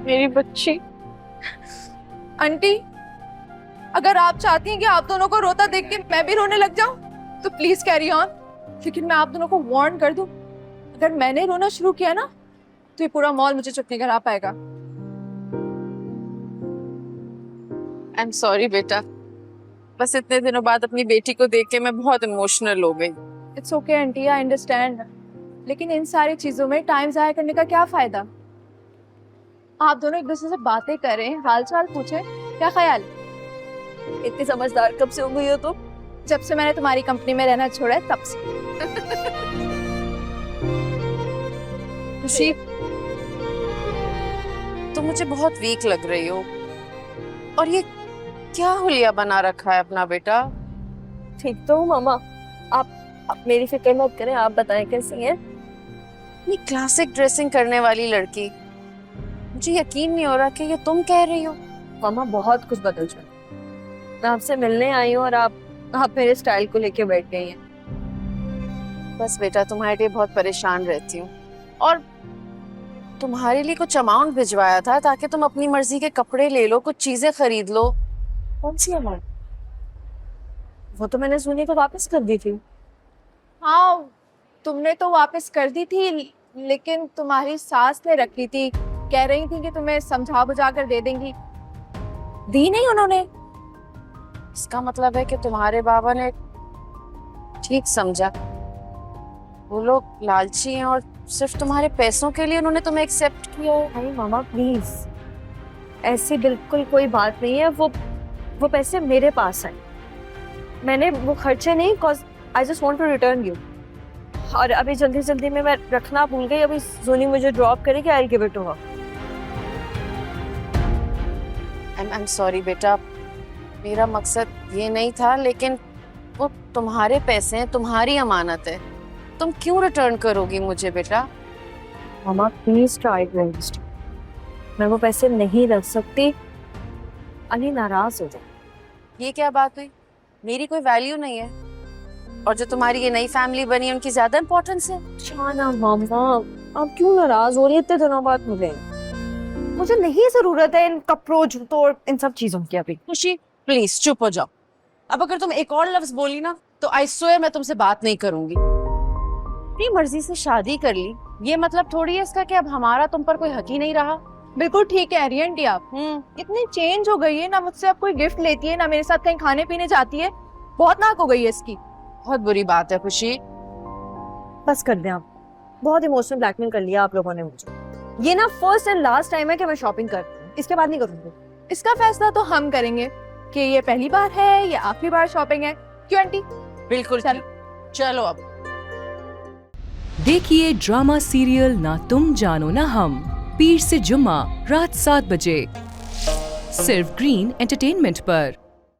मेरी बच्ची। आंटी, अगर आप चाहती हैं कि आप दोनों को रोता देख के मैं भी रोने लग जाऊं तो प्लीज कैरी ऑन, लेकिन मैं आप दोनों को वार्न कर दूं, अगर मैंने रोना शुरू किया ना तो ये पूरा मॉल मुझे चुप नहीं करा पाएगा। आई एम सॉरी बेटा, बस इतने दिनों बाद अपनी बेटी को देख के मैं बहुत इमोशनल हो गई। It's okay aunty, I understand, लेकिन इन सारी चीजों में टाइम जाया करने का क्या फायदा। आप दोनों एक दूसरे से बातें करें, हाल चाल पूछें, क्या ख्याल? इतनी समझदार कब से हो गई हो तुम? जब से मैंने तुम्हारी कंपनी में रहना छोड़ा है तब से। खुशी, तुम मुझे बहुत वीक लग रही हो। और ये क्या हुलिया बना रखा है अपना बेटा? ठीक तो हूँ मामा। आप मेरी फिक्र मत करें, आप बताएं कैसी हैं? ये क्लासिक ड्रेसिंग करने वाली लड़की, मुझे यकीन नहीं हो रहा कि ये तुम कह रही हो। मामा बहुत कुछ बदल चुका। मैं आपसे मिलने आई हूँ और आप मेरे स्टाइल को लेके बैठ गई हैं। बस बेटा, तुम्हारे लिए बहुत परेशान रहती हूँ और तुम्हारे लिए कुछ अमाउंट भिजवाया था ताकि तुम अपनी मर्जी के कपड़े ले लो, कुछ चीजें खरीद लो। कौन सी अमाउंट? वो तो मैंने सोनी को वापस कर दी थी। हाँ, तुमने तो वापस कर दी थी, लेकिन तुम्हारी सास ने रखी थी, कह रही थी कि तुम्हें समझा बुझा कर दे देंगी। दी नहीं उन्होंने। इसका मतलब है कि तुम्हारे बाबा ने ठीक समझा, वो लोग लालची हैं और सिर्फ तुम्हारे पैसों के लिए उन्होंने तुम्हें एक्सेप्ट किया है। नहीं मामा प्लीज, ऐसी बिल्कुल कोई बात नहीं है। वो पैसे मेरे पास हैं, मैंने वो खर्चे नहीं, cause I just want to return you. और अभी जल्दी जल्दी में मैं रखना भूल गई, अभी सोनी मुझे ड्रॉप करेगी, I will give it to her. I am sorry बेटा, मेरा मकसद ये नहीं था, लेकिन वो तुम्हारे पैसे हैं, तुम्हारी अमानत है, तुम क्यों रिटर्न करोगी मुझे बेटा? मामा प्लीज ट्राई टू अंडरस्टैंड, मैं वो पैसे नहीं रख सकती, अली नाराज हो जाए। ये क्या बात हुई? मेरी कोई वैल्यू नहीं है और जो तुम्हारी ये नई फैमिली बनी है उनकी ज्यादा इंपॉर्टेंस है। शाना मामा, आप क्यों नाराज हो रही है इतने दिनों बाद? मुझे नहीं जरूरत है इन कपड़ों, जूतों और इन सब चीजों की अभी। खुशी प्लीज चुप हो जाओ। अब अगर तुम एक और लफ्ज बोली ना तो आई स्वेयर मैं तुमसे बात नहीं करूंगी। अपनी मर्जी से शादी कर ली, ये मतलब थोड़ी है इसका कि अब हमारा तुम पर कोई हक ही नहीं रहा। बिल्कुल ठीक कह रही हैं आंटी आप। इतनी चेंज हो गई है ना, मुझसे अब कोई गिफ्ट लेती है ना मेरे साथ कहीं खाने पीने जाती है, बहुत नाक हो गई है इसकी। बहुत बुरी बात है खुशी। बस कर दें आप, बहुत इमोशनल ब्लैकमेल कर लिया आप लोगों ने मुझे। ये ना फर्स्ट एंड लास्ट टाइम है कि मैं शॉपिंग करती हूँ, इसके बाद नहीं करूँगी। इसका फैसला तो हम करेंगे कि ये पहली बार है या आखिरी बार शॉपिंग है। क्यों आंटी? बिल्कुल चलो अब। देखिए ड्रामा सीरियल ना तुम जानो ना हम, पीर से जुम्मा रात 7 बजे, सिर्फ ग्रीन एंटरटेनमेंट पर।